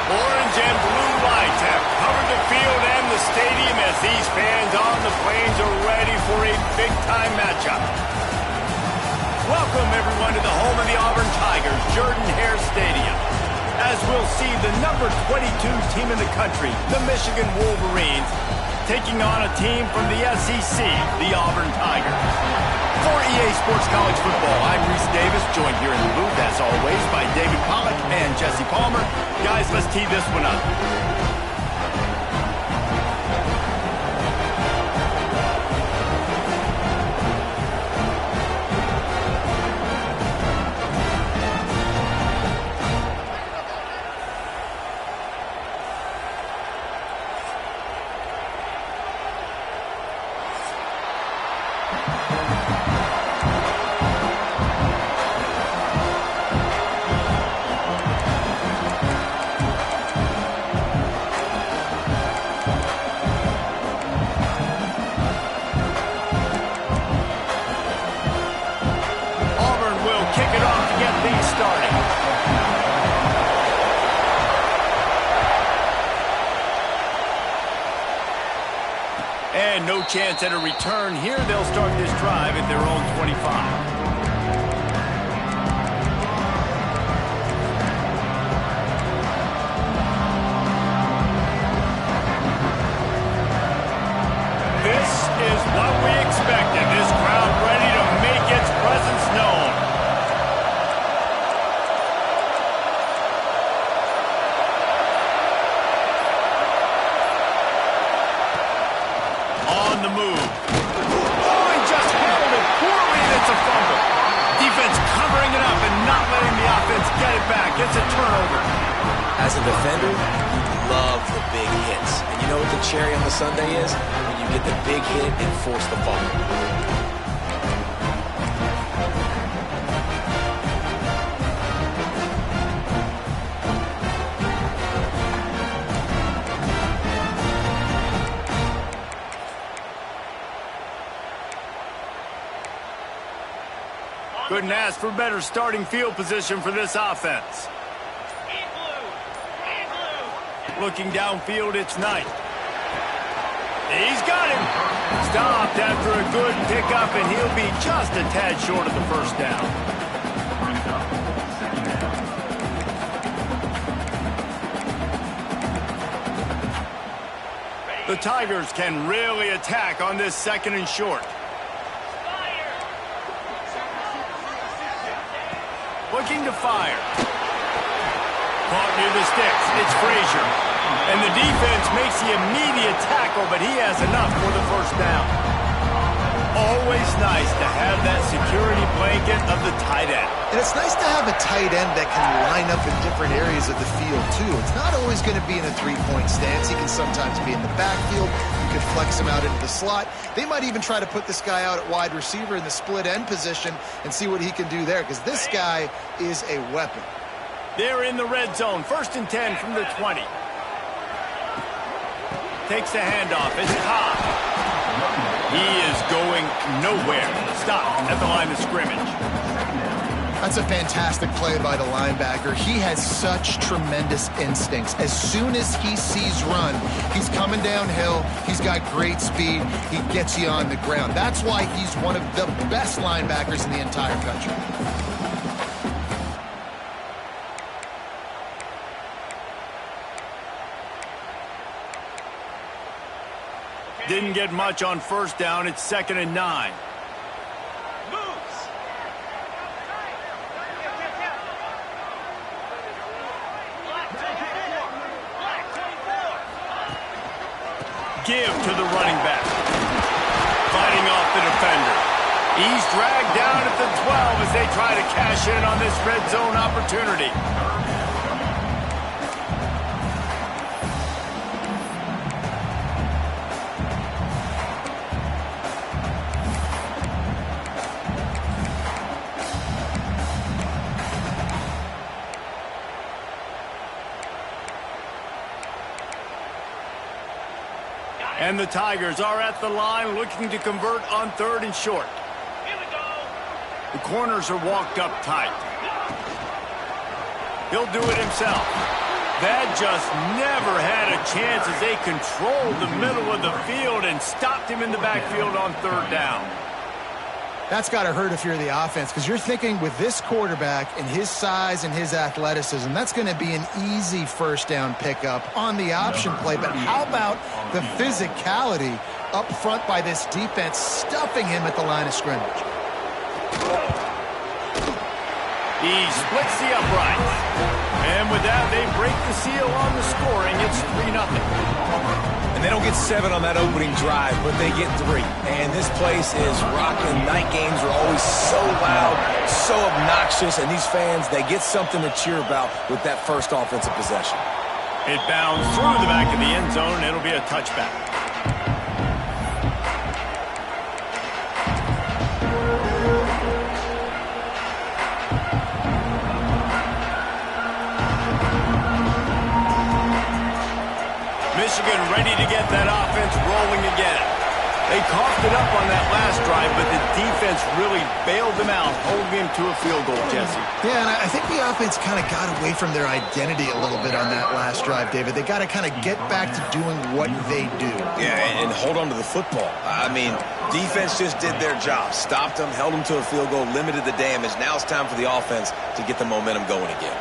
Orange and blue lights have covered the field and the stadium as these fans on the Plains are ready for a big-time matchup. Welcome, everyone, to the home of the Auburn Tigers, Jordan-Hare Stadium. As we'll see the number 22 team in the country, the Michigan Wolverines, taking on a team from the SEC, the Auburn Tigers. For EA Sports College Football, I'm Reese Davis, joined here in the booth, as always, by David Pollack and Jesse Palmer. Guys, let's tee this one up. And no chance at a return here. They'll start this drive at their own 25. This is what we expected. This crowd ready to make its presence known. On the move. Oh, he just handled it poorly, and it's a fumble. Defense covering it up and not letting the offense get it back. It's a turnover. As a defender, you love the big hits. And you know what the cherry on the sundae is? When you get the big hit and force the fumble. Couldn't ask for better starting field position for this offense. Looking downfield, it's Knight. He's got him. Stopped after a good pickup, and he'll be just a tad short of the first down. The Tigers can really attack on this second and short. Looking to fire. Caught near the sticks. It's Frazier. And the defense makes the immediate tackle, but he has enough for the first down. Always nice to have that security blanket of the tight end. And it's nice to have a tight end that can line up in different areas of the field, too. It's not always going to be in a three-point stance. He can sometimes be in the backfield. You could flex him out into the slot. They might even try to put this guy out at wide receiver in the split end position and see what he can do there, because this guy is a weapon. They're in the red zone. 1st and 10 from the 20. Takes the handoff. It's Cobb. He is going nowhere. Stop at the line of scrimmage. That's a fantastic play by the linebacker. He has such tremendous instincts. As soon as he sees run, he's coming downhill. He's got great speed. He gets you on the ground. That's why he's one of the best linebackers in the entire country. Didn't get much on first down. It's 2nd and 9. Give to the running back. Fighting off the defender. He's dragged down at the 12 as they try to cash in on this red zone opportunity. And the Tigers are at the line looking to convert on 3rd and short. Here we go. The corners are walked up tight. He'll do it himself. That just never had a chance as they controlled the middle of the field and stopped him in the backfield on third down. That's got to hurt if you're the offense, because you're thinking with this quarterback and his size and his athleticism, that's going to be an easy first down pickup on the option play. But how about the physicality up front by this defense, stuffing him at the line of scrimmage? He splits the uprights. And with that, they break the seal on the scoring. It's 3-0. And they don't get 7 on that opening drive, but they get 3. And this place is rocking. Night games are always so loud, so obnoxious, and these fans, they get something to cheer about with that first offensive possession. It bounds through the back of the end zone. It'll be a touchback. Michigan ready to get that offense rolling again. They coughed it up on that last drive, but the defense really bailed them out, holding him to a field goal, Jesse. Yeah, and I think the offense kind of got away from their identity a little bit on that last drive, David. They got to kind of get back to doing what they do. Yeah, and hold on to the football. I mean, defense just did their job. Stopped them, held them to a field goal, limited the damage. Now it's time for the offense to get the momentum going again.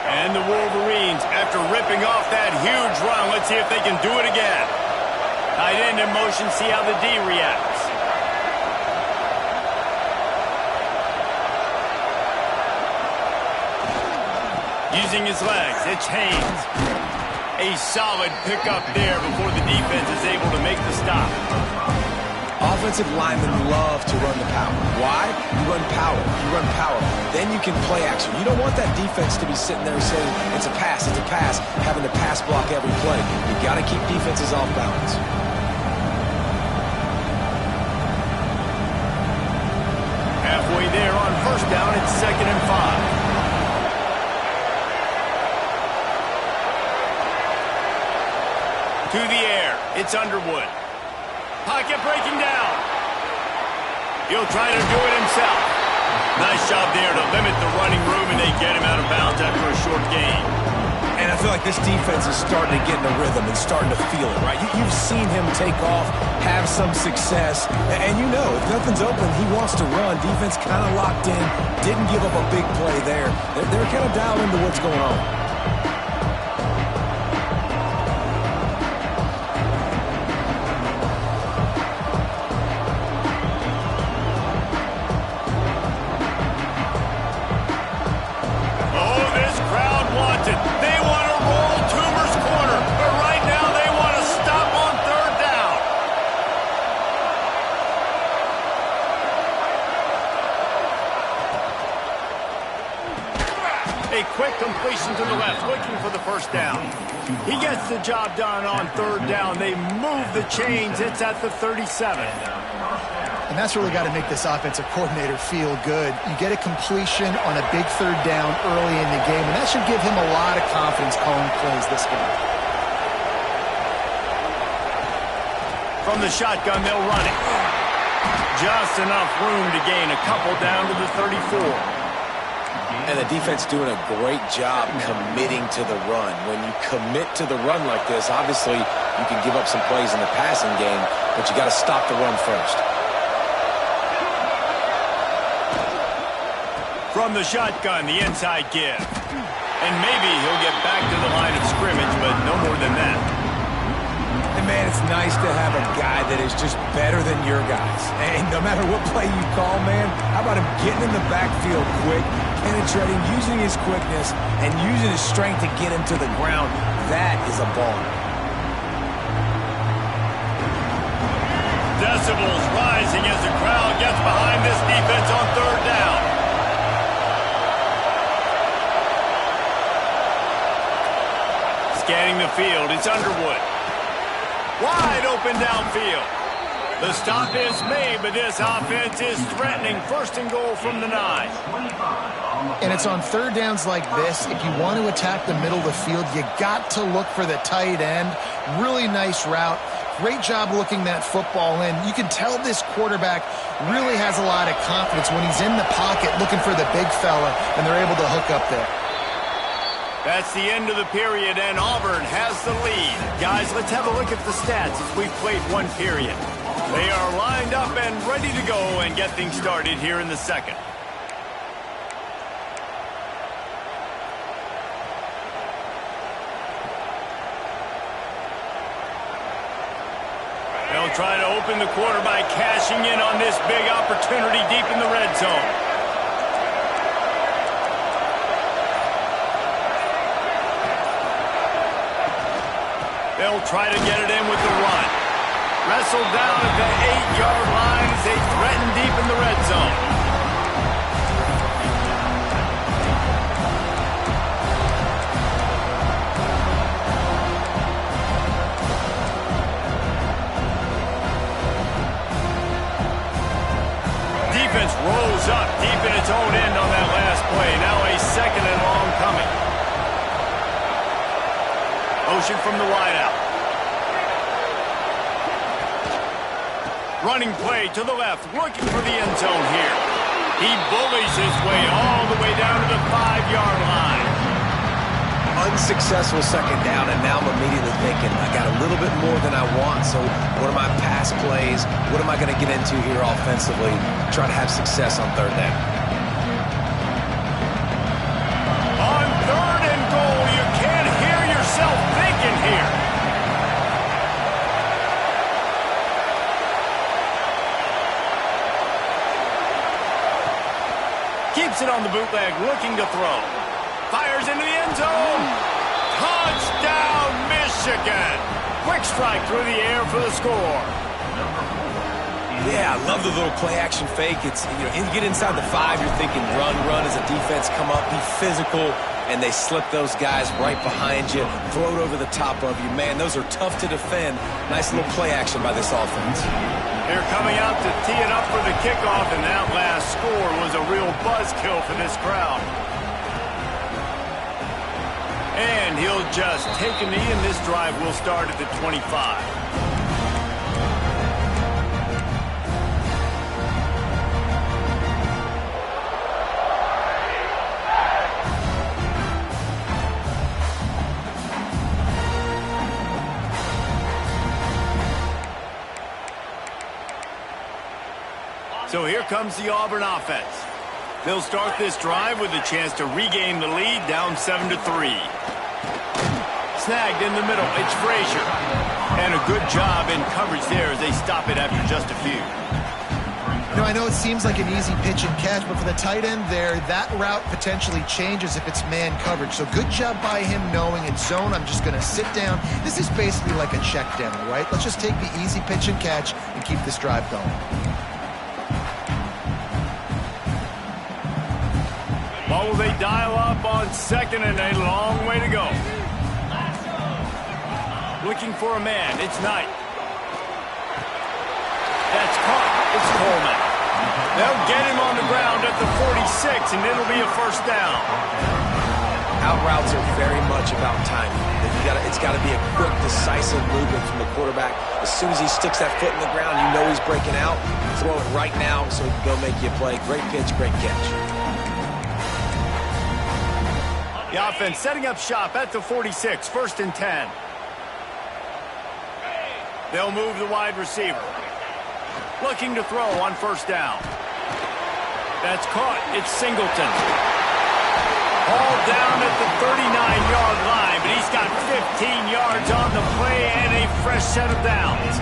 And the Wolverines, after ripping off that huge run, let's see if they can do it again. Tight end in motion, see how the D reacts. Using his legs, it's Haynes. A solid pickup there before the defense is able to make the stop. Offensive linemen love to run the power. Why? You run power. You run power. Then you can play action. You don't want that defense to be sitting there saying, it's a pass, having to pass block every play. You got to keep defenses off balance. Halfway there on first down, it's 2nd and 5. To the air, it's Underwood. Pocket breaking down. He'll try to do it himself. Nice job there to limit the running room, and they get him out of bounds after a short gain. And I feel like this defense is starting to get in a rhythm and starting to feel it, right? You've seen him take off, have some success, and you know, if nothing's open, he wants to run. Defense kind of locked in, didn't give up a big play there. They're kind of dialed into what's going on. Quick completion to the left, looking for the first down. He gets the job done on third down. They move the chains. It's at the 37. And that's really got to make this offensive coordinator feel good. You get a completion on a big third down early in the game, and that should give him a lot of confidence calling plays this game. From the shotgun, they'll run it. Just enough room to gain a couple down to the 34. And the defense doing a great job committing to the run. When you commit to the run like this, obviously you can give up some plays in the passing game, but you got to stop the run first. From the shotgun, the inside give. And maybe he'll get back to the line of scrimmage, but no more than that. And man, it's nice to have a guy that is just better than your guys. And no matter what play you call, man, how about him getting in the backfield quick, penetrating, using his quickness, and using his strength to get him to the ground. That is a baller. Decibels rising as the crowd gets behind this defense on third down. Scanning the field, it's Underwood. Wide open downfield. The stop is made, but this offense is threatening. 1st and goal from the 9. And it's on third downs like this. If you want to attack the middle of the field, you got to look for the tight end. Really nice route. Great job looking that football in. You can tell this quarterback really has a lot of confidence when he's in the pocket looking for the big fella, and they're able to hook up there. That's the end of the period, and Auburn has the lead. Guys, let's have a look at the stats as we've played one period. They are lined up and ready to go and get things started here in the second. They'll try to open the quarter by cashing in on this big opportunity deep in the red zone. They'll try to get it in with the run. Wrestled down at the 8-yard line as they threaten deep in the red zone. Defense rose up deep in its own end on that last play. Now a second and long coming. Motion from the wideout. Running play to the left, looking for the end zone here. He bullies his way all the way down to the 5-yard line. Unsuccessful second down, and now I'm immediately thinking, I got a little bit more than I want, so what are my pass plays? What am I going to get into here offensively? Try to have success on third down. On third and goal, you can't hear yourself thinking here. Keeps it on the bootleg, looking to throw. Fires into the end zone. Touchdown, Michigan. Quick strike through the air for the score. Yeah, I love the little play-action fake. It's, you get inside the 5, you're thinking run as a defense, come up, be physical, and they slip those guys right behind you, throw it over the top of you. Man, those are tough to defend. Nice little play-action by this offense. They're coming out to tee it up for the kickoff, and that last score was a real buzzkill for this crowd. And he'll just take a knee, and this drive will start at the 25. So here comes the Auburn offense. They'll start this drive with a chance to regain the lead, down 7-3. Snagged in the middle, it's Frazier. And a good job in coverage there as they stop it after just a few. I know it seems like an easy pitch and catch, but for the tight end there, that route potentially changes if it's man coverage. So good job by him knowing it's zone. I'm just going to sit down. This is basically like a check down, right? Let's just take the easy pitch and catch and keep this drive going. Well, they dial up on second and a long way to go. Looking for a man, it's Knight. That's caught, it's Coleman. They'll get him on the ground at the 46, and it'll be a first down. Out routes are very much about timing. It's got to be a quick, decisive movement from the quarterback. As soon as he sticks that foot in the ground, you know he's breaking out. Throw it right now so he can go make you a play. Great pitch, great catch. The offense setting up shop at the 46, first and 10. They'll move the wide receiver. Looking to throw on first down. That's caught. It's Singleton. All down at the 39-yard line, but he's got 15 yards on the play and a fresh set of downs.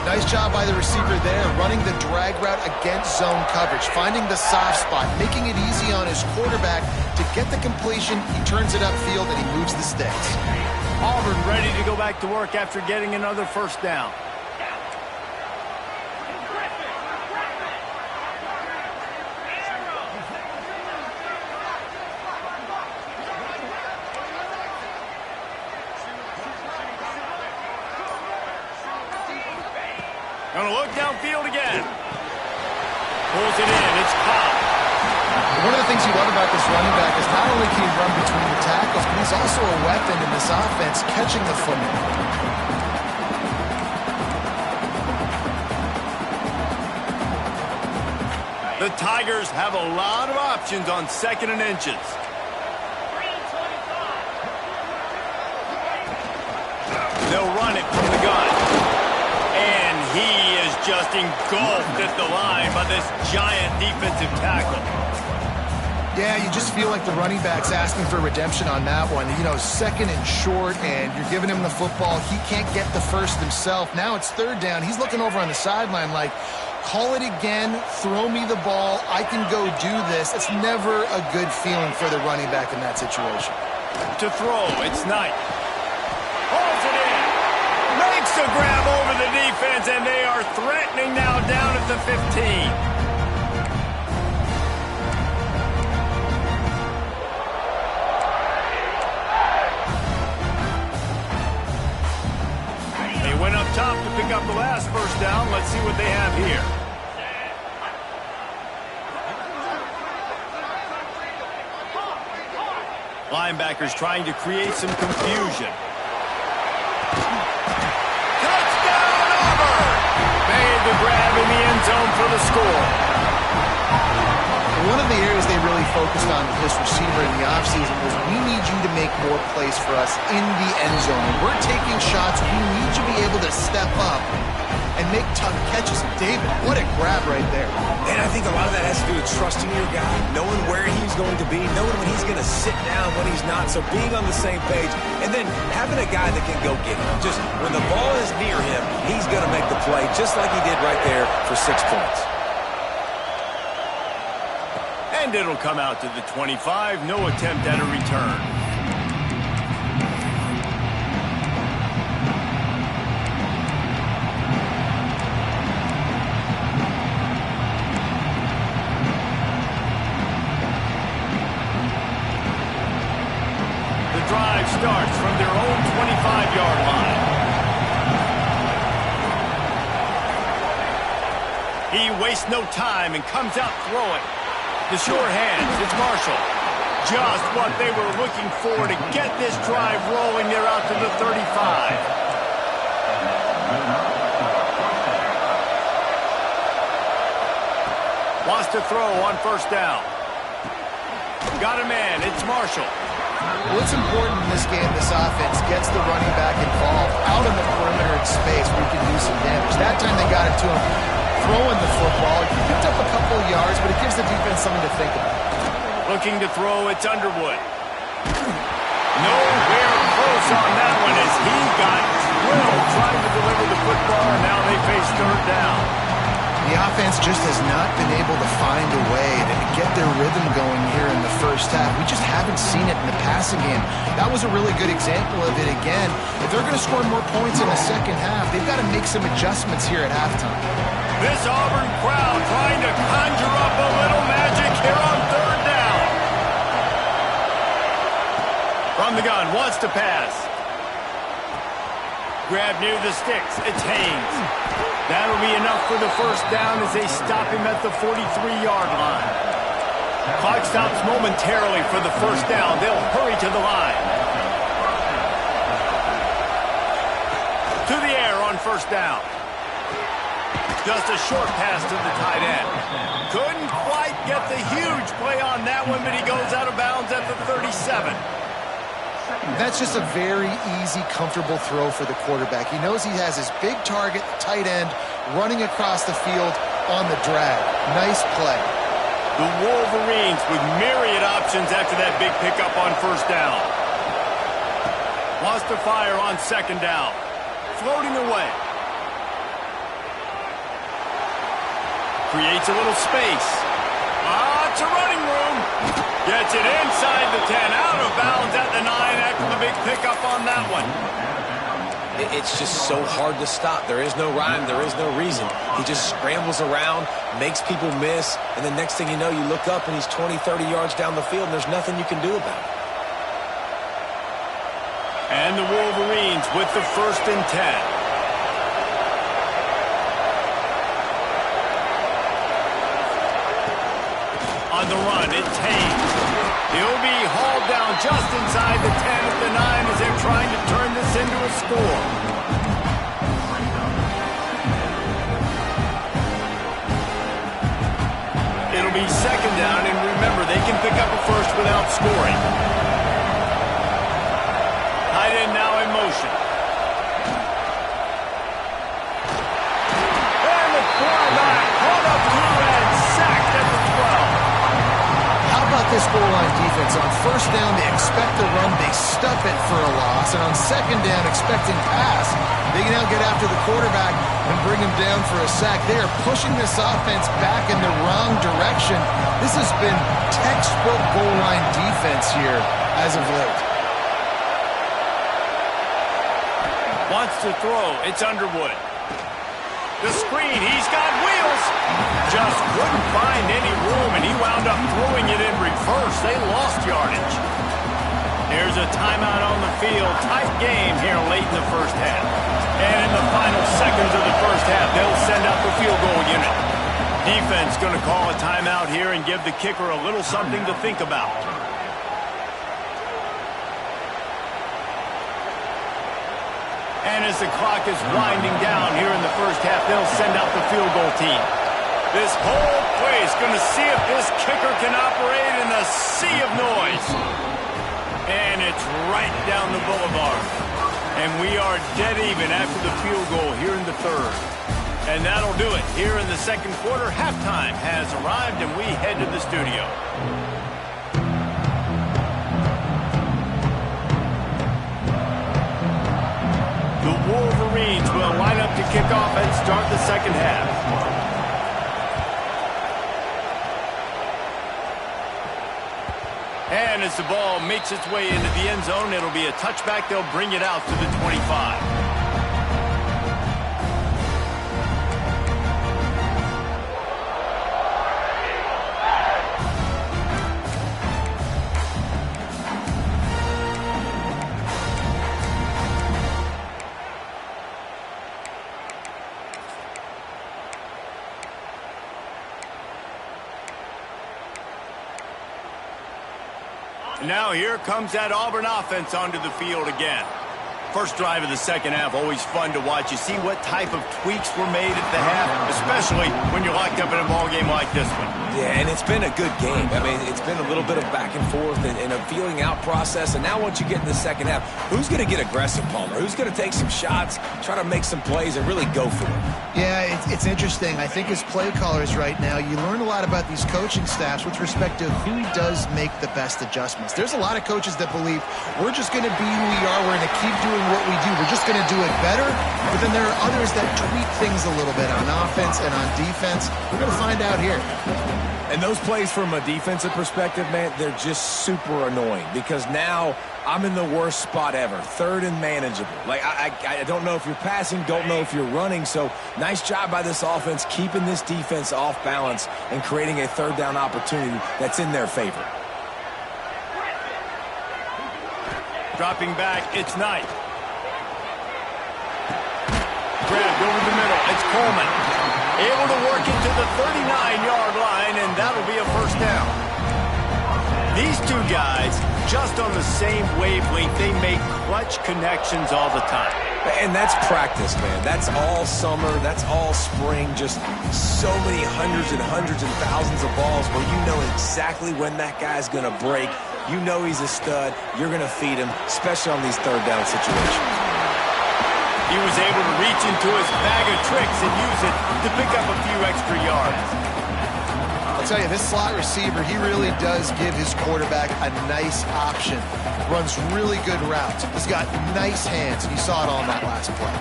Nice job by the receiver there, running the drag route against zone coverage, finding the soft spot, making it easy on his quarterback to get the completion. He turns it upfield and he moves the sticks. Auburn ready to go back to work after getting another first down. Gonna look downfield again. Pulls it in. It's Cobb. One of the things you love about this running back is not only can he run between the tackles, but he's also a weapon in this offense, catching the football. The Tigers have a lot of options on 2nd and inches. They'll run it from the gun. And he is just engulfed at the line by this giant defensive tackle. Yeah, you just feel like the running back's asking for redemption on that one. You know, 2nd and short, and you're giving him the football. He can't get the first himself. Now it's 3rd down. He's looking over on the sideline like, call it again, throw me the ball, I can go do this. It's never a good feeling for the running back in that situation. To throw, it's Knight. Holds it in. Makes a grab over the defense, and they are threatening now down at the 15. Went up top to pick up the last first down. Let's see what they have here. Linebackers trying to create some confusion. Touchdown, Auburn! Made the grab in the end zone for the score. One of the areas they really focused on with this receiver in the offseason was, we need you to make more plays for us in the end zone. When we're taking shots, we need you to be able to step up and make tough catches. David, what a grab right there. And I think a lot of that has to do with trusting your guy, knowing where he's going to be, knowing when he's going to sit down, when he's not. So being on the same page, and then having a guy that can go get him. Just when the ball is near him, he's going to make the play, just like he did right there for 6 points. And it'll come out to the 25. No attempt at a return. The drive starts from their own 25-yard line. He wastes no time and comes out throwing. The sure hands, it's Marshall. Just what they were looking for to get this drive rolling. They're out to the 35. Wants to throw on first down. Got a man, it's Marshall. Well, it's important in this game, this offense gets the running back involved out in the perimeter in space where you can do some damage. That time they got it to him throwing the football. He picked up a couple of yards, but it gives the defense something to think about. Looking to throw, it's Underwood. Nowhere close on that one as he got drilled trying to deliver the football, and now they face 3rd down. The offense just has not been able to find a way to get their rhythm going here in the first half. We just haven't seen it in the passing game. That was a really good example of it again. If they're going to score more points in the second half, they've got to make some adjustments here at halftime. This Auburn crowd trying to conjure up a little magic here on 3rd down. From the gun, wants to pass. Grab near the sticks, it's Haynes. That'll be enough for the first down as they stop him at the 43-yard line. Clock stops momentarily for the first down. They'll hurry to the line. To the air on first down. Just a short pass to the tight end. Couldn't quite get the huge play on that one, but he goes out of bounds at the 37. That's just a very easy, comfortable throw for the quarterback. He knows he has his big target, tight end, running across the field on the drag. Nice play. The Wolverines with myriad options after that big pickup on first down. Wants to fire on 2nd down. Floating away. Creates a little space. It's a running room. Gets it inside the 10, out of bounds at the 9 after the big pickup on that one. It's just so hard to stop. There is no rhyme. There is no reason. He just scrambles around, makes people miss, and the next thing you know, you look up and he's 20, 30 yards down the field, and there's nothing you can do about it. And the Wolverines with the 1st and 10. On the run, it's Haynes. He'll be hauled down just inside the 10 at the 9 as they're trying to turn this into a score. It'll be second down, and remember, they can pick up a first without scoring. Tight end now in motion. And the quarterback caught up to and sacked at the 12. How about this goal line defense? On first down, they expect the run. They stuff it for a loss. And on second down, expecting pass, they can now get after the quarterback and bring him down for a sack. They are pushing this offense back in the wrong direction. This has been textbook goal line defense here as of late. Wants to throw. It's Underwood. The screen. He's got wheels. Just couldn't find any room, and he wound up throwing it in reverse. They lost yardage. Here's a timeout on the field. Tight game here late in the first half. And in the final seconds of the first half, they'll send out the field goal unit. Defense going to call a timeout here and give the kicker a little something to think about. And as the clock is winding down here in the first half, they'll send out the field goal team. This whole place going to see if this kicker can operate in the sea of noise. And it's right down the boulevard. And we are dead even after the field goal here in the third. And that'll do it here in the second quarter. Halftime has arrived, and we head to the studio. The Wolverines will line up to kick off and start the second half. And as the ball makes its way into the end zone, it'll be a touchback. They'll bring it out to the 25. Now here comes that Auburn offense onto the field again. First drive of the second half, always fun to watch. You see what type of tweaks were made at the half, especially when you're locked up in a ball game like this one. Yeah, and it's been a good game. I mean, it's been a little bit of back and forth and a feeling out process. And now once you get in the second half, who's going to get aggressive, Palmer? Who's going to take some shots, try to make some plays, and really go for it? Yeah, it's interesting. I think as play callers right now, you learn a lot about these coaching staffs with respect to who does make the best adjustments. There's a lot of coaches that believe we're just going to be who we are. We're going to keep doing what we do. We're just going to do it better. But then there are others that tweak things a little bit on offense and on defense. We're going to find out here. And those plays from a defensive perspective, man, they're just super annoying because now I'm in the worst spot ever, third and manageable. Like, I don't know if you're passing, don't know if you're running. So nice job by this offense keeping this defense off balance and creating a third down opportunity that's in their favor. Dropping back, it's Knight. Grabbed over the middle, it's Coleman. Able to work it to the 39-yard line, and that'll be a first down. These two guys, just on the same wavelength, they make clutch connections all the time. And that's practice, man. That's all summer. That's all spring. Just so many hundreds and thousands of balls where you know exactly when that guy's going to break. You know he's a stud. You're going to feed him, especially on these third down situations. He was able to reach into his bag of tricks and use it to pick up a few extra yards. I'll tell you, this slot receiver, he really does give his quarterback a nice option. Runs really good routes. He's got nice hands, and you saw it all in that last play.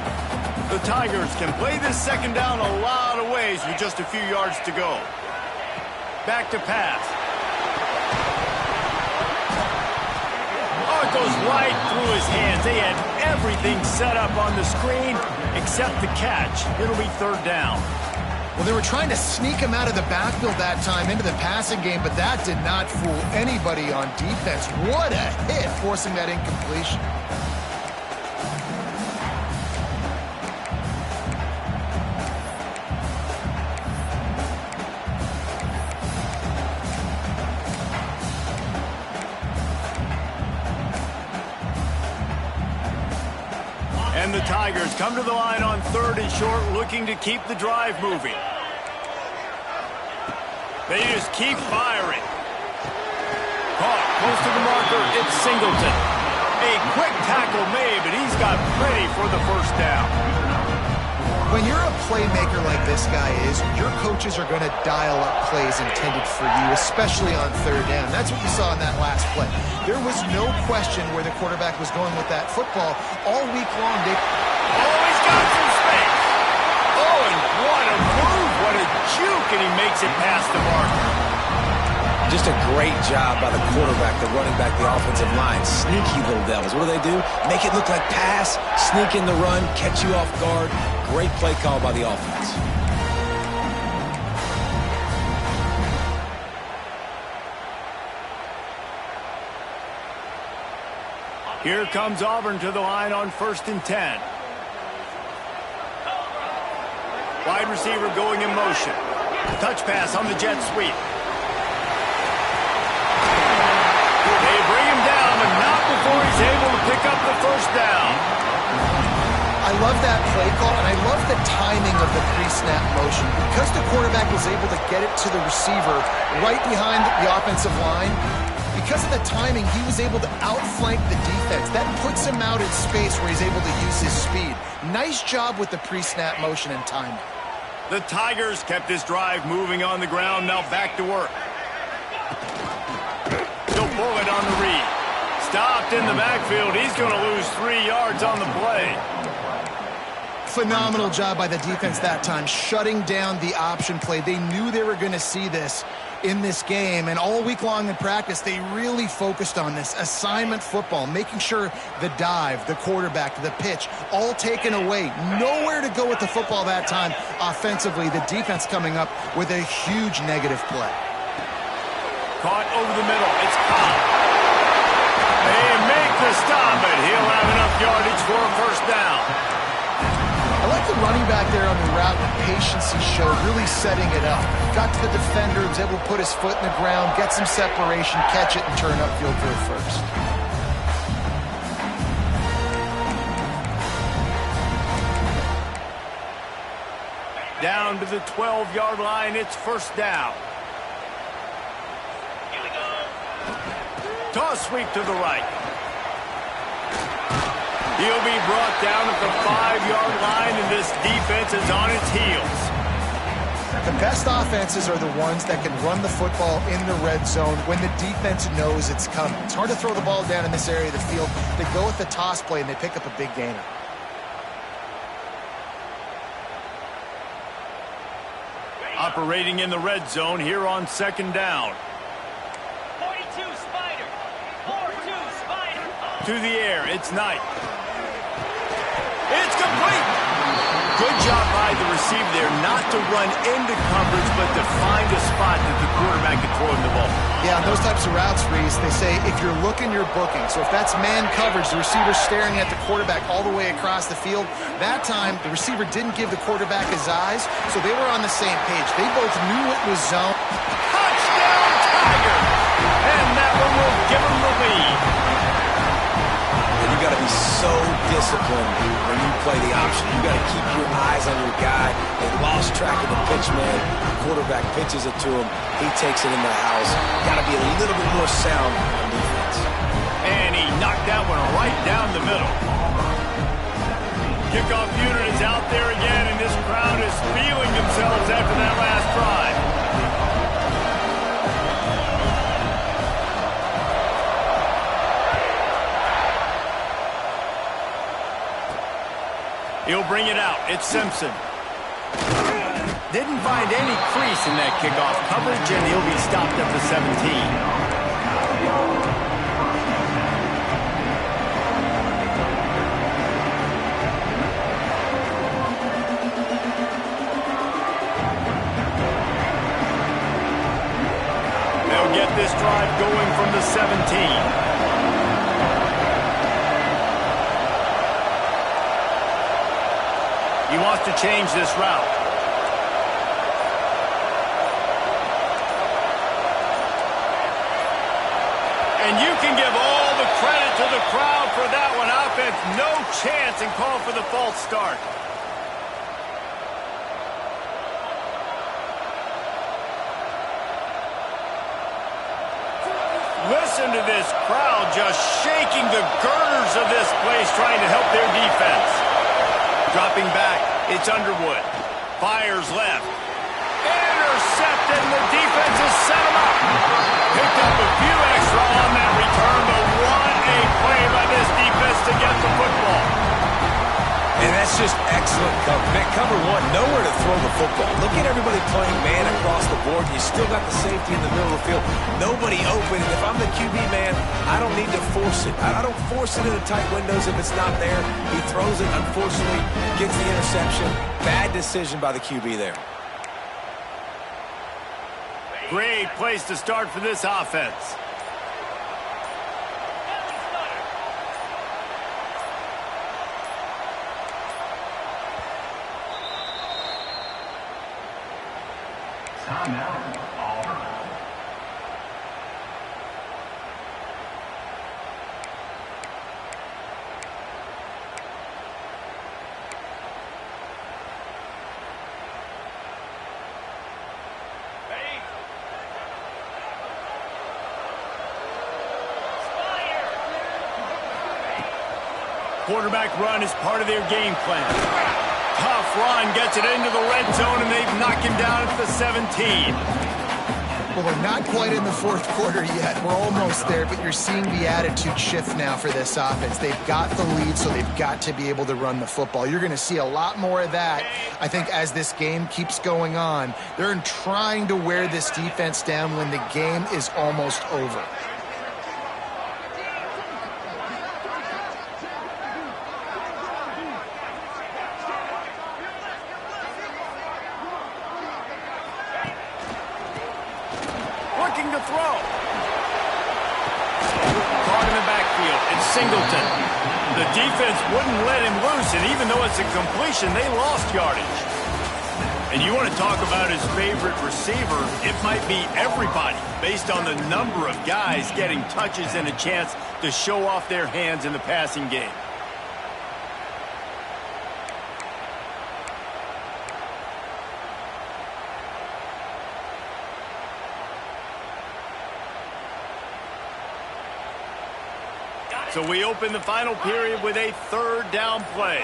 The Tigers can play this second down a lot of ways with just a few yards to go. Back to pass. Oh, it goes right through his hands. They had everything set up on the screen except the catch. It'll be third down. Well, they were trying to sneak him out of the backfield that time into the passing game, but that did not fool anybody on defense. What a hit, forcing that incompletion. And the Tigers come to the line on third and short, looking to keep the drive moving. They just keep firing. Caught close to the marker. It's Singleton. A quick tackle made, but he's got plenty for the first down. When you're a playmaker like this guy is, your coaches are going to dial up plays intended for you, especially on third down. That's what you saw in that last play. There was no question where the quarterback was going with that football all week long. He's got some space. Oh, and what a move. What a juke, and he makes it past the marker. Just a great job by the quarterback, the running back, the offensive line. Sneaky little devils. What do? Make it look like pass, sneak in the run, catch you off guard. Great play call by the offense. Here comes Auburn to the line on 1st and 10. Wide receiver going in motion. Touch pass on the jet sweep. They bring him down, but not before he's able to pick up the first down. I love that play call, and I love the timing of the pre-snap motion. Because the quarterback was able to get it to the receiver right behind the offensive line, because of the timing, he was able to outflank the defense. That puts him out in space where he's able to use his speed. Nice job with the pre-snap motion and timing. The Tigers kept this drive moving on the ground, now back to work. They'll pull it on the read. Stopped in the backfield. He's going to lose 3 yards on the play. Phenomenal job by the defense that time, shutting down the option play. They knew they were going to see this in this game, and all week long in practice, they really focused on this assignment football, making sure the dive, the quarterback, the pitch, all taken away. Nowhere to go with the football that time offensively. The defense coming up with a huge negative play. Caught over the middle. It's Cobb. They make the stop, but he'll have enough yardage for a first down. I like the running back there on the route, the patience he showed, really setting it up. Got to the defender, was able to put his foot in the ground, get some separation, catch it, and turn upfield for a first. Down to the 12-yard line, it's first down. Toss sweep to the right. He'll be brought down at the 5-yard line, and this defense is on its heels. The best offenses are the ones that can run the football in the red zone when the defense knows it's coming. It's hard to throw the ball down in this area of the field. They go with the toss play, and they pick up a big gainer. Operating in the red zone here on 2nd down. 42 Spider. 4-2 Spider. To the air, it's Knight. It's complete. Good job by the receiver there, not to run into coverage, but to find a spot that the quarterback can throw him the ball. Yeah, on those types of routes, Reese, they say if you're looking, you're booking. So if that's man coverage, the receiver's staring at the quarterback all the way across the field. That time, the receiver didn't give the quarterback his eyes, so they were on the same page. They both knew it was zone. Touchdown, Tiger! And that one will give him the lead. And you got to be so disciplined when you play the option. You got to keep your eyes on your guy. They lost track of the pitch, man. The quarterback pitches it to him. He takes it in the house. Got to be a little bit more sound on defense. And he knocked that one right down the middle. Kickoff unit is out there again, and this crowd is feeling themselves after that last drive. He'll bring it out. It's Simpson. Didn't find any crease in that kickoff coverage, and he'll be stopped at the 17. They'll get this drive going from the 17. He wants to change this route. And you can give all the credit to the crowd for that one. Offense, no chance, and call for the false start. Listen to this crowd just shaking the girders of this place trying to help their defense. Dropping back, it's Underwood. Fires left. Intercepted, and the defense has set him up. Picked up a few extra on that return, but what a play by this defense to get the football. And that's just excellent cover. Man, cover one, nowhere to throw the football. Look at everybody playing man across the board. You still got the safety in the middle of the field. Nobody open. And if I'm the QB, man, I don't need to force it. I don't force it into tight windows if it's not there. He throws it, unfortunately, gets the interception. Bad decision by the QB there. Great place to start for this offense. Timeout, Auburn. Quarterback run is part of their game plan. Tough run, gets it into the red zone, and they've knocked him down at the 17. Well, we're not quite in the fourth quarter yet. We're almost there, but you're seeing the attitude shift now for this offense. They've got the lead, so they've got to be able to run the football. You're going to see a lot more of that, I think, as this game keeps going on. They're trying to wear this defense down when the game is almost over. Looking to throw. Caught in the backfield. It's Singleton. The defense wouldn't let him loose, and even though it's a completion, they lost yardage. And you want to talk about his favorite receiver, it might be everybody, based on the number of guys getting touches and a chance to show off their hands in the passing game. So we open the final period with a third down play.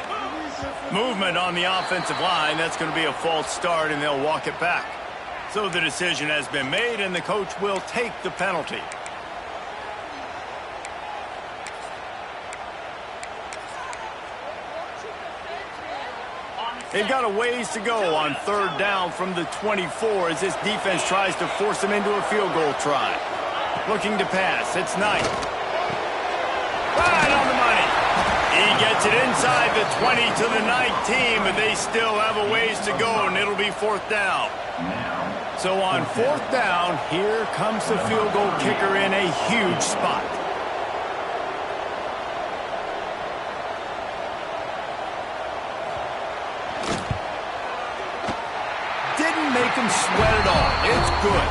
Movement on the offensive line. That's going to be a false start, and they'll walk it back. So the decision has been made, and the coach will take the penalty. They've got a ways to go on third down from the 24 as this defense tries to force them into a field goal try. Looking to pass. It's Knight. Right on the money. He gets it inside the 20 to the 19, but they still have a ways to go, and it'll be fourth down. So on fourth down, here comes the field goal kicker in a huge spot. Didn't make him sweat at all. It's good.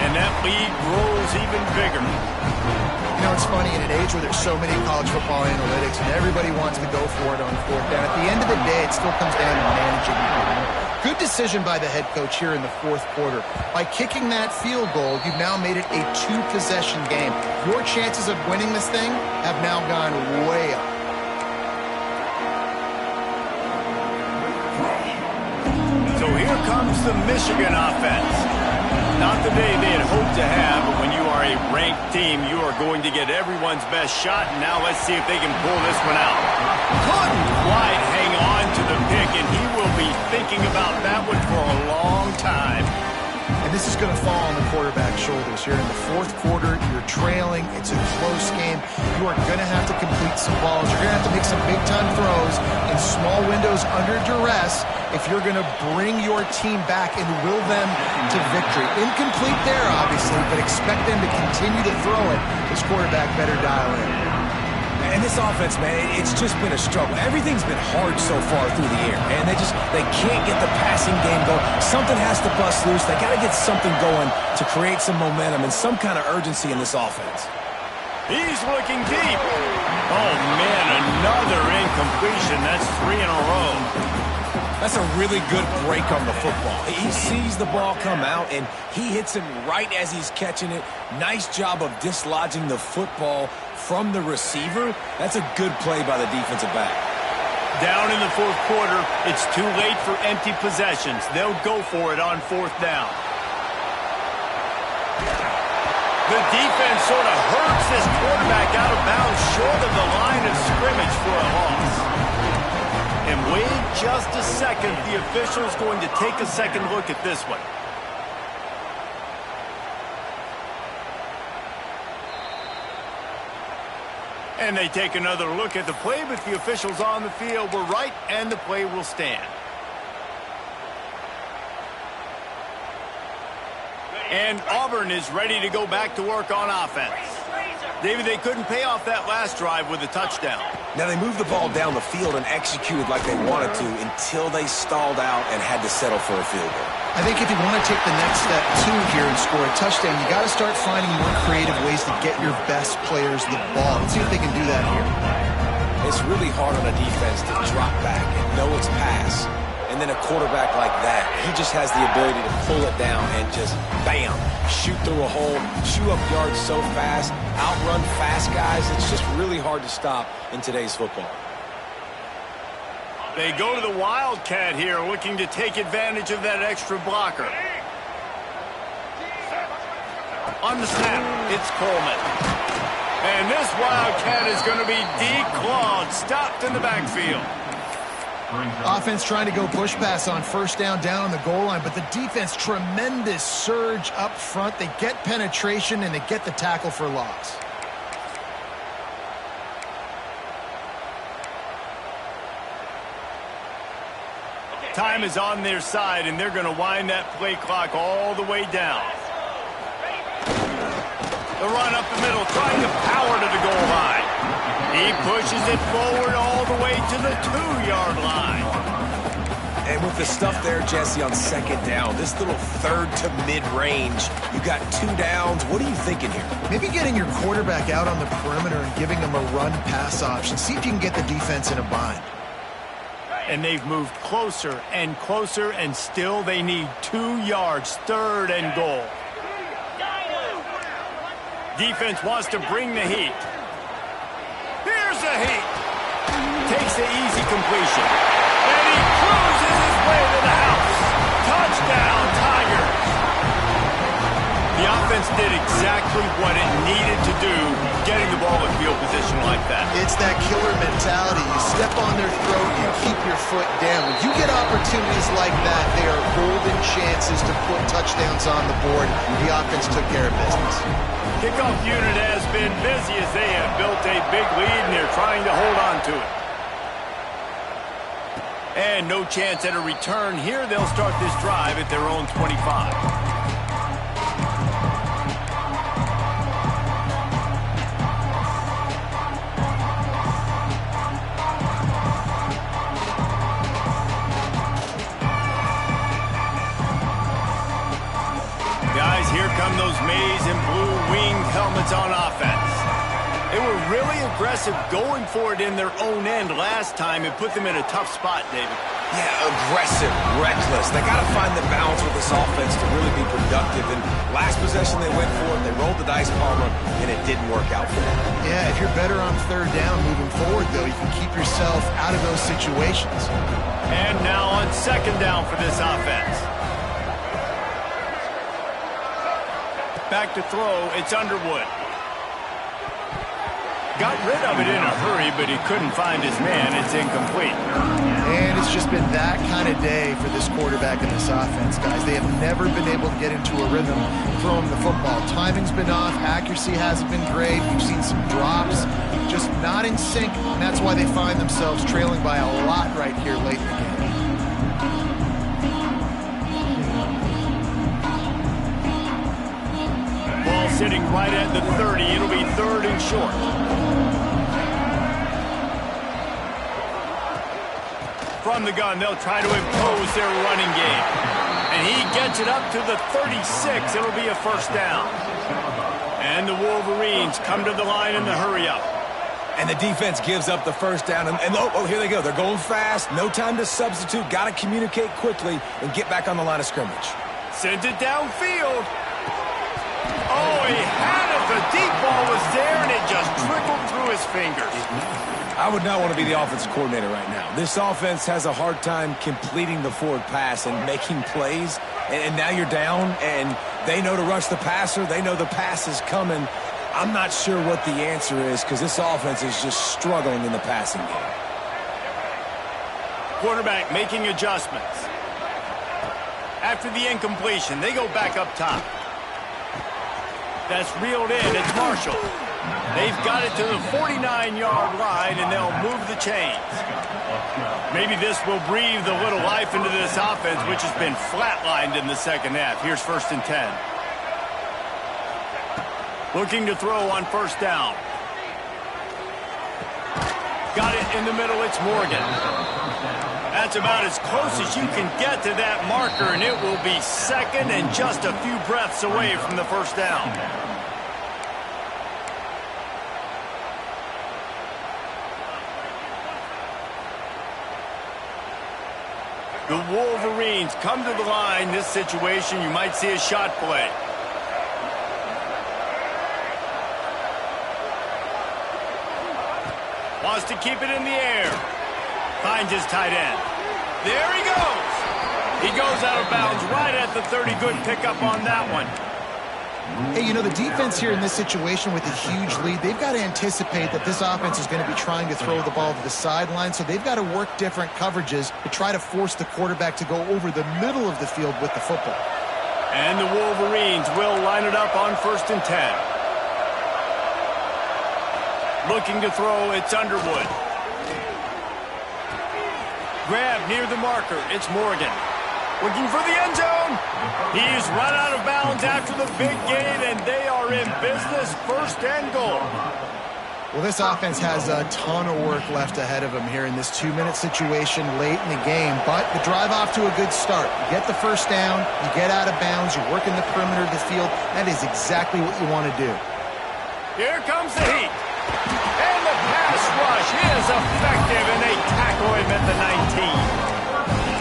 And that lead grows even bigger. You know, it's funny, in an age where there's so many college football analytics and everybody wants to go for it on fourth down, at the end of the day, it still comes down to managing the game. Good decision by the head coach here in the fourth quarter. By kicking that field goal, you've now made it a two-possession game. Your chances of winning this thing have now gone way up. So here comes the Michigan offense. Not the day they had hoped to have, but when you are a ranked team, you are going to get everyone's best shot. And now let's see if they can pull this one out. Couldn't quite hang on to the pick, and he will be thinking about that one for a long time. And this is going to fall on the quarterback's shoulders here in the fourth quarter. You're trailing. It's a close game. You are going to have to complete some balls. You're going to have to make some big-time throws in small windows under duress if you're going to bring your team back and will them to victory. Incomplete there, obviously, but expect them to continue to throw it. This quarterback better dial in. And this offense, man, it's just been a struggle. Everything's been hard so far through the air, and they can't get the passing game going. Something has to bust loose. They got to get something going to create some momentum and some kind of urgency in this offense. He's looking deep. Oh, man, another incompletion. That's 3 in a row. That's a really good break on the football. He sees the ball come out, and he hits him right as he's catching it. Nice job of dislodging the football from the receiver. That's a good play by the defensive back. Down in the fourth quarter, it's too late for empty possessions. They'll go for it on fourth down. The defense sort of hurts this quarterback out of bounds short of the line of scrimmage for a loss. And wait just a second, the official's going to take a second look at this one. And they take another look at the play, but the officials on the field were right, and the play will stand. And Auburn is ready to go back to work on offense. David, they couldn't pay off that last drive with a touchdown. Now, they moved the ball down the field and executed like they wanted to until they stalled out and had to settle for a field goal. I think if you want to take the next step, too, here and score a touchdown, you got to start finding more creative ways to get your best players the ball. Let's see if they can do that here. It's really hard on a defense to drop back and know it's pass. And then a quarterback like that, he just has the ability to pull it down and just, bam, shoot through a hole, chew up yards so fast, outrun fast guys. It's just really hard to stop in today's football. They go to the Wildcat here, looking to take advantage of that extra blocker. On the snap, it's Coleman. And this Wildcat is going to be declawed, stopped in the backfield. Offense trying to go push pass on first down on the goal line, but the defense, tremendous surge up front. They get penetration, and they get the tackle for loss. Time is on their side, and they're going to wind that play clock all the way down. The run up the middle, trying to power to the goal line. He pushes it forward all the way to the 2-yard line. And with the stuff there, Jesse, on second down, this little third to mid-range, you got 2 downs. What are you thinking here? Maybe getting your quarterback out on the perimeter and giving him a run-pass option. See if you can get the defense in a bind. And they've moved closer, and still they need 2 yards, third and goal. Defense wants to bring the heat. Here's the heat. Takes the easy completion. And he cruises his way to the house. Touchdown, Tigers. The offense did exactly what it needed to do, getting the ball in field position like that. It's that killer mentality. You step on their throat, you keep your foot down. When you get opportunities like that, they are golden chances to put touchdowns on the board. The offense took care of business. Kickoff unit has been busy as they have built a big lead, and they're trying to hold on to it. And no chance at a return here. They'll start this drive at their own 25. Guys, here come those maize and blue winged helmets on offense. They were really aggressive going for it in their own end last time and put them in a tough spot, David. Yeah, aggressive, reckless. They got to find the balance with this offense to really be productive. And last possession they went for it, they rolled the dice, Palmer, and it didn't work out for them. Yeah, if you're better on third down moving forward, though, you can keep yourself out of those situations. And now on second down for this offense. Back to throw, it's Underwood. Got rid of it in a hurry, but he couldn't find his man. It's incomplete. And it's just been that kind of day for this quarterback and this offense, guys. They have never been able to get into a rhythm throwing the football. Timing's been off. Accuracy hasn't been great. We've seen some drops, just not in sync. And that's why they find themselves trailing by a lot right here late in the game. Ball sitting right at the 30. It'll be third and short. From the gun, they'll try to impose their running game. And he gets it up to the 36. It'll be a first down. And the Wolverines come to the line in the hurry-up. And the defense gives up the first down. And oh, here they go. They're going fast. No time to substitute. Got to communicate quickly and get back on the line of scrimmage. Sent it downfield. Oh, he had it. The deep ball was there, and it just trickled through his fingers. I would not want to be the offensive coordinator right now. This offense has a hard time completing the forward pass and making plays. And now you're down, and they know to rush the passer. They know the pass is coming. I'm not sure what the answer is because this offense is just struggling in the passing game. Quarterback making adjustments. After the incompletion, they go back up top. That's reeled in. It's Marshall. They've got it to the 49-yard line, and they'll move the chains. Maybe this will breathe a little life into this offense, which has been flatlined in the second half. Here's 1st and 10. Looking to throw on first down. Got it in the middle. It's Morgan. That's about as close as you can get to that marker, and it will be second and just a few breaths away from the first down. The Wolverines come to the line. This situation, you might see a shot play. Wants to keep it in the air. Finds his tight end. There he goes. He goes out of bounds right at the 30. Good pickup on that one. Hey, you know, the defense here in this situation with a huge lead, they've got to anticipate that this offense is going to be trying to throw the ball to the sideline, so they've got to work different coverages to try to force the quarterback to go over the middle of the field with the football. And the Wolverines will line it up on 1st and 10. Looking to throw, it's Underwood. Grab near the marker, it's Morgan. Looking for the end zone. He's run out of bounds after the big gain, and they are in business. 1st and goal. Well, this offense has a ton of work left ahead of them here in this 2-minute situation late in the game, but the drive off to a good start. You get the first down, you get out of bounds, you're working the perimeter of the field. That is exactly what you want to do. Here comes the heat. And the pass rush is effective, and they tackle him at the 19.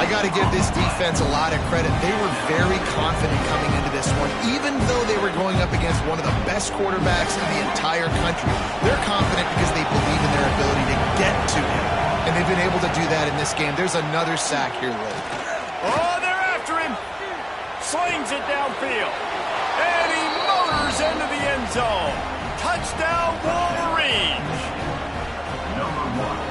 I got to give this defense a lot of credit. They were very confident coming into this one, even though they were going up against one of the best quarterbacks in the entire country. They're confident because they believe in their ability to get to him, and they've been able to do that in this game. There's another sack here late. Oh, they're after him. Slings it downfield, and he motors into the end zone. Touchdown, Wolverines.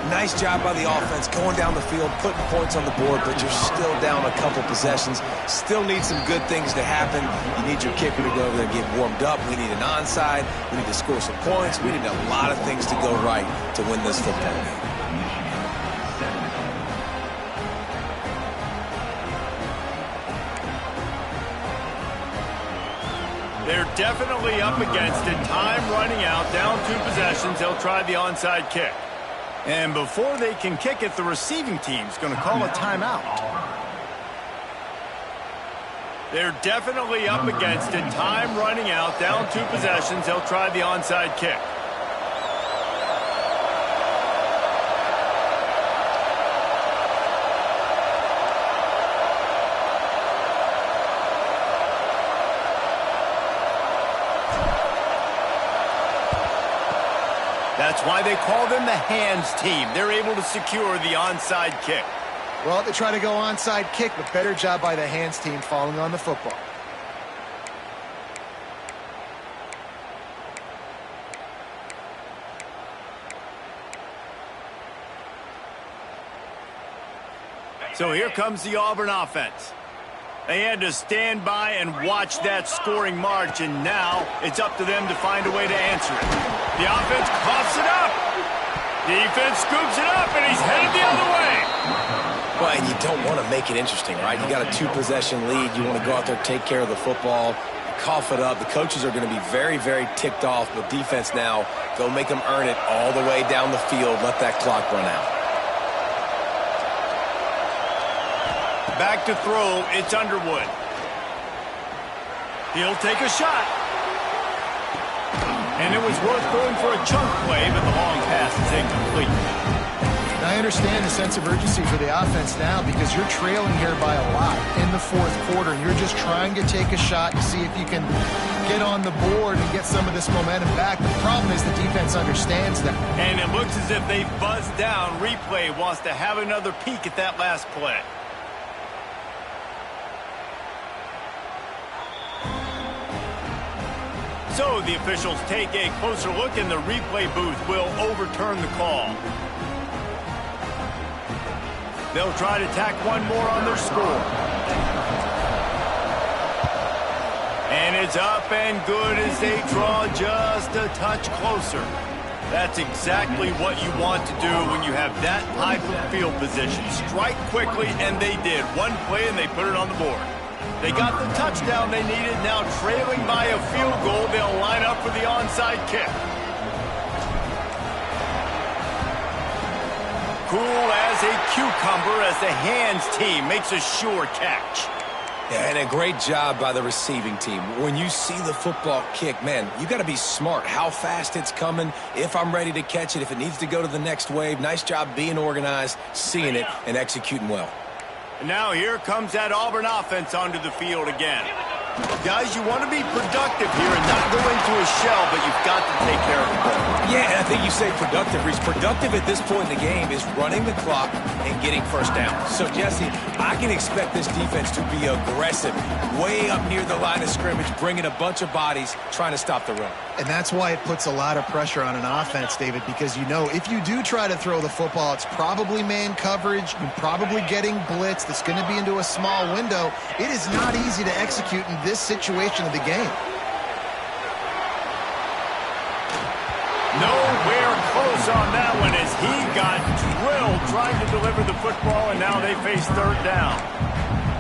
Nice job by the offense going down the field, putting points on the board, but you're still down a couple possessions. Still need some good things to happen. You need your kicker to go over there and get warmed up. We need an onside. We need to score some points. We need a lot of things to go right to win this football game. They're definitely up against it. Time running out. Down 2 possessions. They'll try the onside kick. And before they can kick it, the receiving team's going to call a timeout. They're definitely up against it. Time running out. Down 2 possessions. They'll try the onside kick. That's why they call them the hands team. They're able to secure the onside kick. Well, they try to go onside kick, but better job by the hands team falling on the football. So here comes the Auburn offense. They had to stand by and watch that scoring march, and now it's up to them to find a way to answer it. The offense coughs it up. Defense scoops it up, and he's headed the other way. Well, and you don't want to make it interesting, right? You got a 2-possession lead. You want to go out there, take care of the football, cough it up. The coaches are going to be very, very ticked off, but defense now, go make them earn it all the way down the field. Let that clock run out. Back to throw, it's Underwood. He'll take a shot. And it was worth going for a chunk play, but the long pass is incomplete. I understand the sense of urgency for the offense now because you're trailing here by a lot in the fourth quarter, and you're just trying to take a shot to see if you can get on the board and get some of this momentum back. The problem is the defense understands that. And it looks as if they've buzzed down. Replay wants to have another peek at that last play. So the officials take a closer look, and the replay booth will overturn the call. They'll try to tack one more on their score. And it's up and good as they draw just a touch closer. That's exactly what you want to do when you have that type of field position. Strike quickly, and they did. One play, and they put it on the board. They got the touchdown they needed. Now trailing by a field goal, they'll line up for the onside kick. Cool as a cucumber as the hands team makes a sure catch. Yeah, and a great job by the receiving team. When you see the football kick, man, you got to be smart how fast it's coming, if I'm ready to catch it, if it needs to go to the next wave. Nice job being organized, seeing it, and executing well. And now here comes that Auburn offense onto the field again. Guys, you want to be productive here and not go into a shell, but you've got to take care of the ball. Yeah, and I think you say productive. Reese, productive at this point in the game is running the clock and getting first down. So, Jesse, I can expect this defense to be aggressive, way up near the line of scrimmage, bringing a bunch of bodies, trying to stop the run. And that's why it puts a lot of pressure on an offense, David, because you know if you do try to throw the football, it's probably man coverage, you're probably getting blitz that's going to be into a small window. It is not easy to execute in this situation of the game. Nowhere close on that one as he got drilled trying to deliver the football, and now they face third down.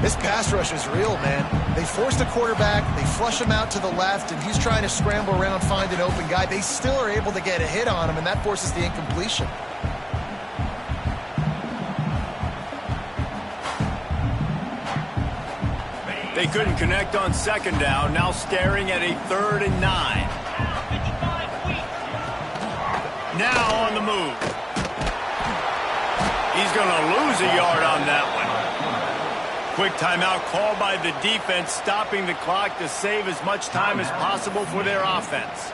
This pass rush is real, man. They force the quarterback, they flush him out to the left, and he's trying to scramble around, find an open guy. They still are able to get a hit on him, and that forces the incompletion. They couldn't connect on second down, now staring at a 3rd and 9. Now on the move. He's going to lose a yard on that one. Quick timeout called by the defense, stopping the clock to save as much time as possible for their offense.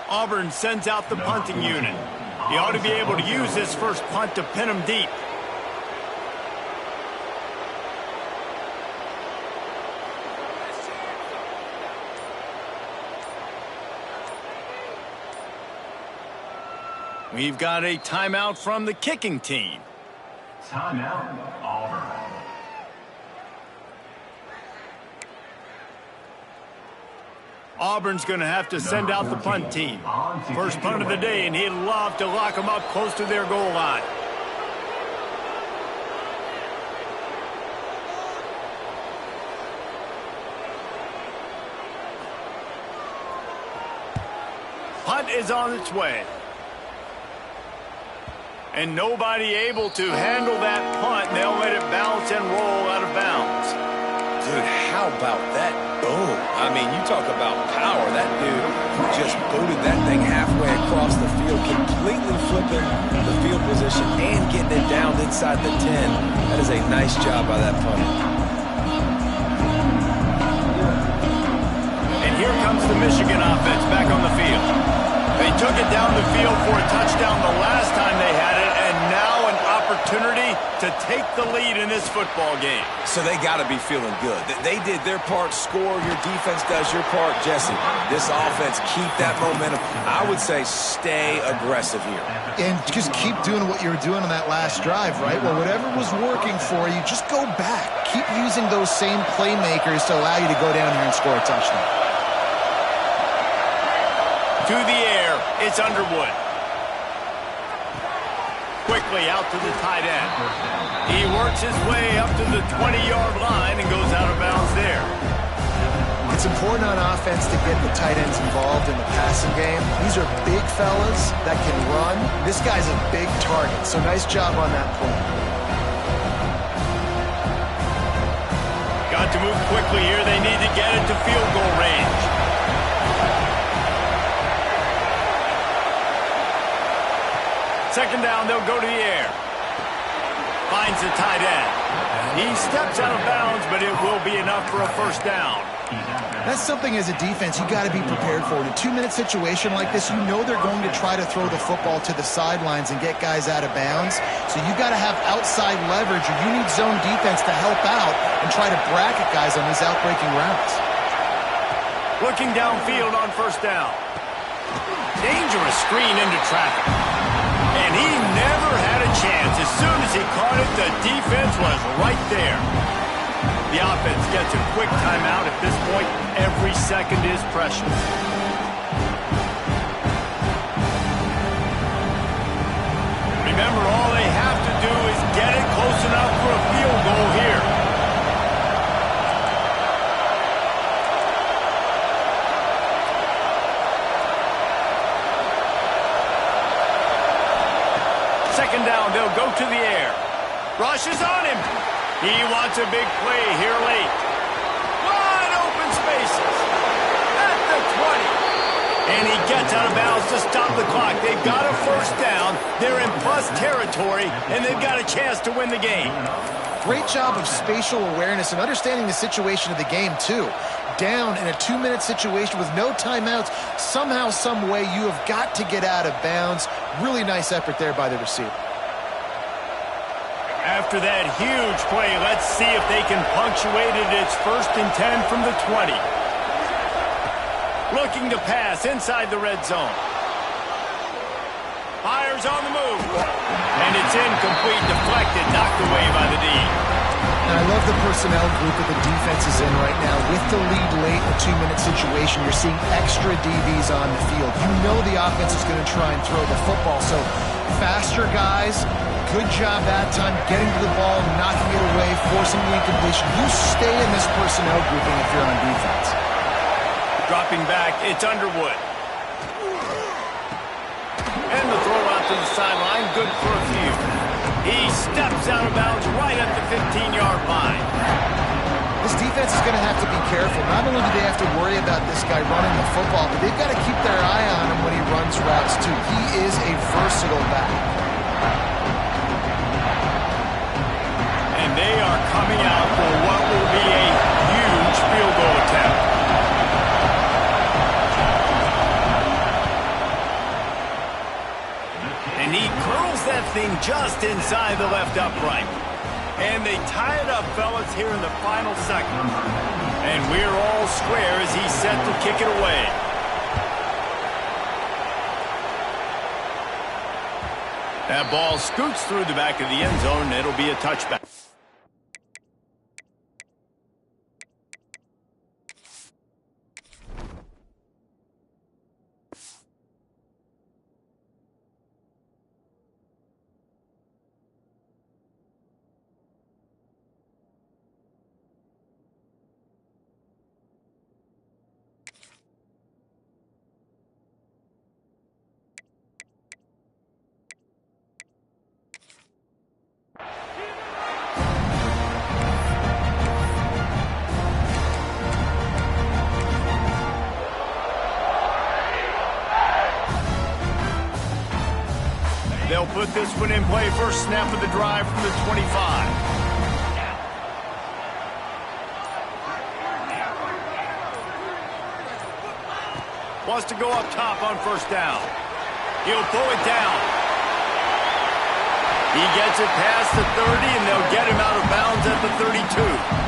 Auburn sends out the punting unit. He ought to be able to use this first punt to pin him deep. We've got a timeout from the kicking team. Timeout, Auburn. Auburn's going to have to send out the punt team. First punt of the day, and he'd love to lock them up close to their goal line. Punt is on its way. And nobody able to handle that punt. They'll let it bounce and roll out of bounds. Dude, how about that boom? I mean, you talk about power. That dude just booted that thing halfway across the field, completely flipping the field position and getting it down inside the 10. That is a nice job by that punter. And here comes the Michigan offense back on the field. They took it down the field for a touchdown the last time they had it, and now an opportunity to take the lead in this football game. So they got to be feeling good. They did their part, score. Your defense does your part, Jesse. This offense, keep that momentum. I would say stay aggressive here. And just keep doing what you were doing on that last drive, right? Well, whatever was working for you, just go back. Keep using those same playmakers to allow you to go down here and score a touchdown. To the air, it's Underwood. Quickly out to the tight end. He works his way up to the 20-yard line and goes out of bounds there. It's important on offense to get the tight ends involved in the passing game. These are big fellas that can run. This guy's a big target, so nice job on that play. Got to move quickly here. They need to get it to field goal range. Second down, they'll go to the air. Finds the tight end. He steps out of bounds, but it will be enough for a first down. That's something as a defense you got to be prepared for. In a 2-minute situation like this, you know they're going to try to throw the football to the sidelines and get guys out of bounds. So you got to have outside leverage, or you need zone defense to help out and try to bracket guys on these outbreaking routes. Looking downfield on first down. Dangerous screen into traffic. And he never had a chance. As soon as he caught it, the defense was right there. The offense gets a quick timeout. At this point, every second is precious. Remember, all they have to do is get it close enough for a field goal here. Second down, they'll go to the air. Rush is on him. He wants a big play here late. Wide open spaces. At the 20. And he gets out of bounds to stop the clock. They've got a first down. They're in plus territory, and they've got a chance to win the game. Great job of spatial awareness and understanding the situation of the game, too. Down in a 2-minute situation with no timeouts, somehow, some way, you have got to get out of bounds. Really nice effort there by the receiver. After that huge play, let's see if they can punctuate it. It's 1st and 10 from the 20. Looking to pass inside the red zone. Fires on the move. And it's incomplete, deflected, knocked away by the D. And I love the personnel group that the defense is in right now. With the lead late in a 2-minute situation, you're seeing extra DBs on the field. You know the offense is going to try and throw the football. So faster guys, good job that time getting to the ball, knocking it away, forcing the incompletion. You stay in this personnel grouping if you're on defense. Dropping back, it's Underwood. And the throw out to the sideline, good for a few. He steps out of bounds right at the 15-yard line. This defense is going to have to be careful. Not only do they have to worry about this guy running the football, but they've got to keep their eye on him when he runs routes, too. He is a versatile back. And they are coming out for what will be a huge field goal attempt. And he curls that thing just inside the left upright. And they tie it up, fellas, here in the final second. And we're all square as he's set to kick it away. That ball scoots through the back of the end zone, and it'll be a touchback. They'll put this one in play. First snap of the drive from the 25. Wants to go up top on first down. He'll pull it down. He gets it past the 30, and they'll get him out of bounds at the 32.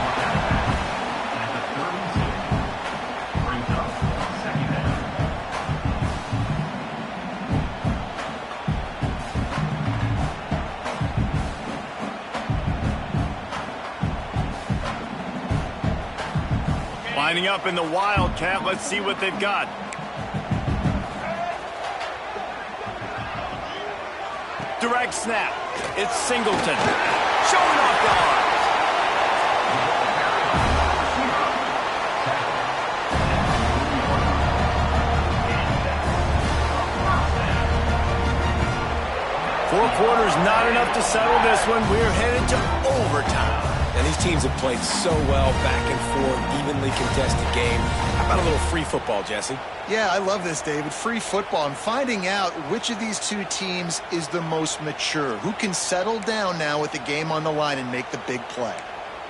Lining up in the Wildcat. Let's see what they've got. Direct snap. It's Singleton. Showing off the arms. Four quarters not enough to settle this one. We're headed to overtime. And these teams have played so well, back and forth, evenly contested game. How about a little free football, Jesse? Yeah, I love this, David. Free football and finding out which of these two teams is the most mature, who can settle down now with the game on the line and make the big play.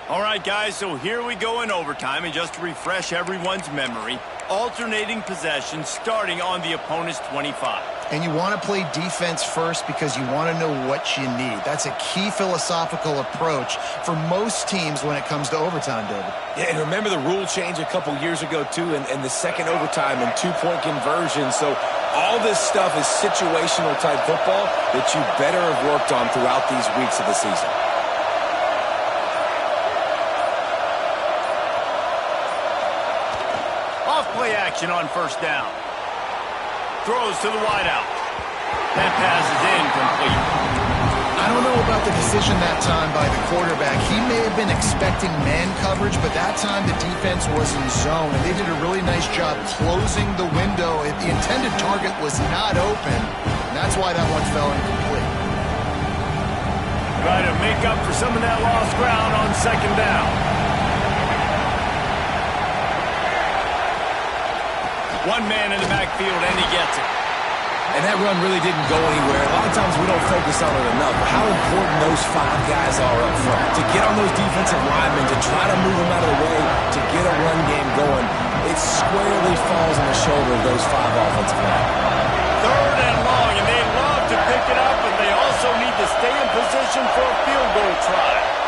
All right, guys, so here we go in overtime, and just to refresh everyone's memory, alternating possession starting on the opponent's 25. And you want to play defense first because you want to know what you need. That's a key philosophical approach for most teams when it comes to overtime, David. Yeah, and remember the rule change a couple years ago, too, and the second overtime and two-point conversion. So all this stuff is situational type football that you better have worked on throughout these weeks of the season. Off-play action on first down. Throws to the wideout. That pass is incomplete. I don't know about the decision that time by the quarterback. He may have been expecting man coverage, but that time the defense was in zone, and they did a really nice job closing the window. The intended target was not open, and that's why that one fell incomplete. Try to make up for some of that lost ground on second down. One man in the backfield, and he gets it. And that run really didn't go anywhere. A lot of times we don't focus on it enough, but how important those five guys are up front. To get on those defensive linemen, to try to move them out of the way, to get a run game going, it squarely falls on the shoulder of those five offensive linemen. Third and long, and they love to pick it up, but they also need to stay in position for a field goal try.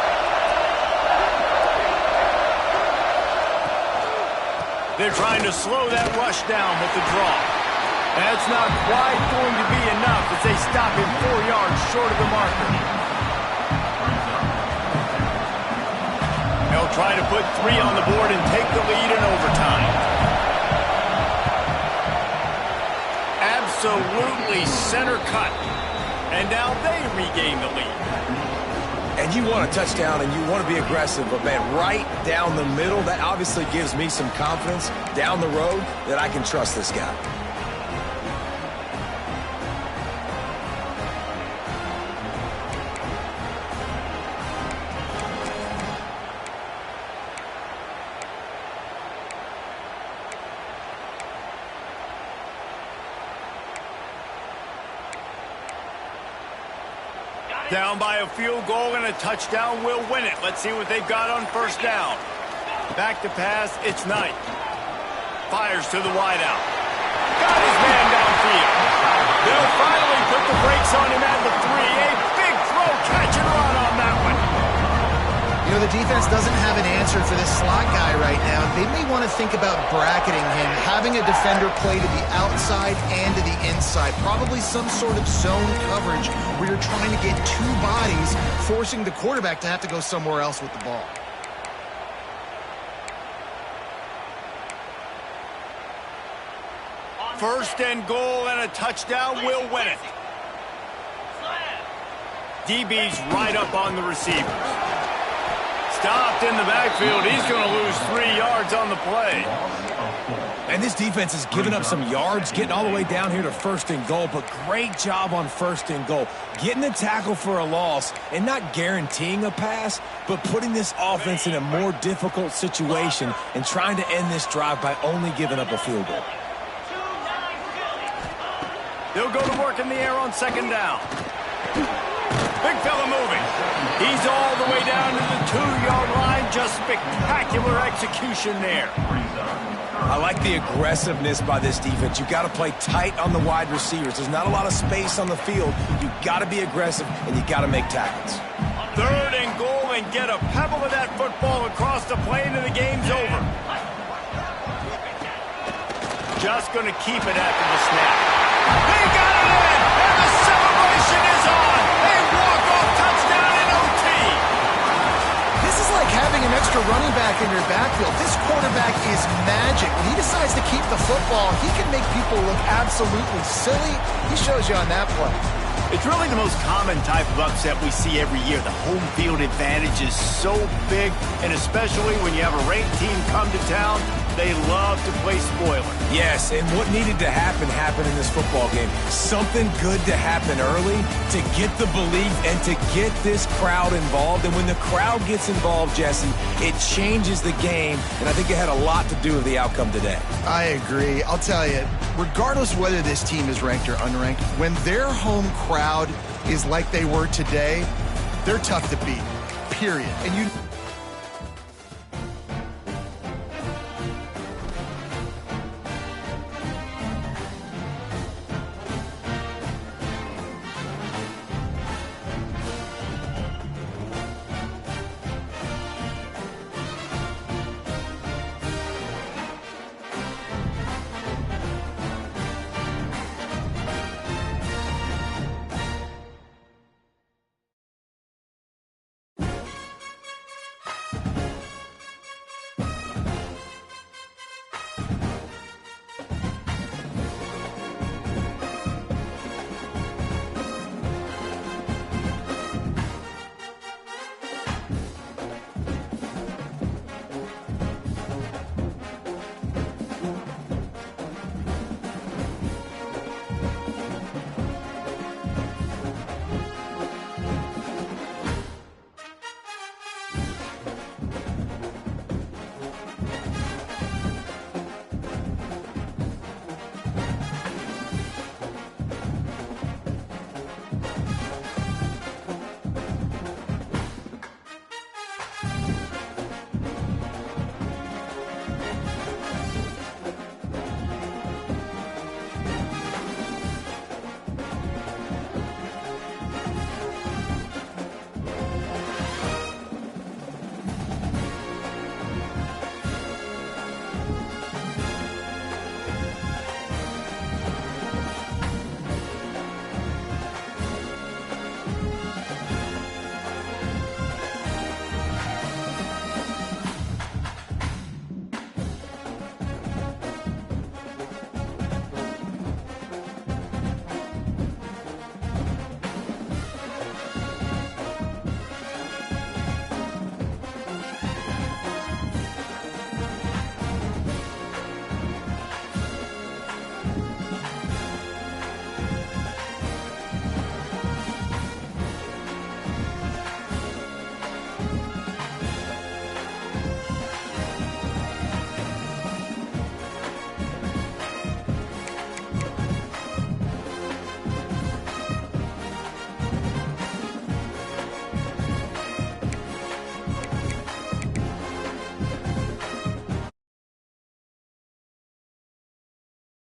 They're trying to slow that rush down with the draw. That's not quite going to be enough as they stop him 4 yards short of the marker. They'll try to put 3 on the board and take the lead in overtime. Absolutely center cut. And now they regain the lead. And you want a touchdown and you want to be aggressive, but man, right down the middle, that obviously gives me some confidence down the road that I can trust this guy. Down by a field goal and a touchdown will win it. Let's see what they've got on first down. Back to pass, it's Knight. Fires to the wideout. Got his man downfield. They'll finally put the brakes on him at the 3. A big throw, catch and run on that one. You know, the defense doesn't have an answer for this slot guy right now. They may want to think about bracketing him, having a defender play to the outside and to the inside. Probably some sort of zone coverage where you're trying to get 2 bodies, forcing the quarterback to have to go somewhere else with the ball. First and goal and a touchdown will win it. DB's right up on the receivers. Stopped in the backfield. He's going to lose 3 yards on the play. And this defense has given up some yards, getting all the way down here to first and goal, but great job on first and goal. Getting the tackle for a loss and not guaranteeing a pass, but putting this offense in a more difficult situation and trying to end this drive by only giving up a field goal. They'll go to work in the air on second down. Big fella moving. He's all the way down to the 2-yard line. Just spectacular execution there. I like the aggressiveness by this defense. You've got to play tight on the wide receivers. There's not a lot of space on the field. You've got to be aggressive, and you've got to make tackles. Third and goal, and get a pebble of that football across the plane, and the game's over. Just going to keep it after the snap. They got it in, and the celebration is on. A walk-off touchdown in OT. This is like having an extra running back in your backfield. This quarterback is magic. When he decides to keep the football, he can make people look absolutely silly. He shows you on that play. It's really the most common type of upset we see every year. The home field advantage is so big, and especially when you have a ranked team come to town, they love to play spoiler. Yes, and what needed to happen happened in this football game. Something good to happen early to get the belief and to get this crowd involved. And when the crowd gets involved, Jesse, it changes the game, and I think it had a lot to do with the outcome today. I agree. I'll tell you, regardless of whether this team is ranked or unranked, when their home crowd is like they were today, they're tough to beat, period. And you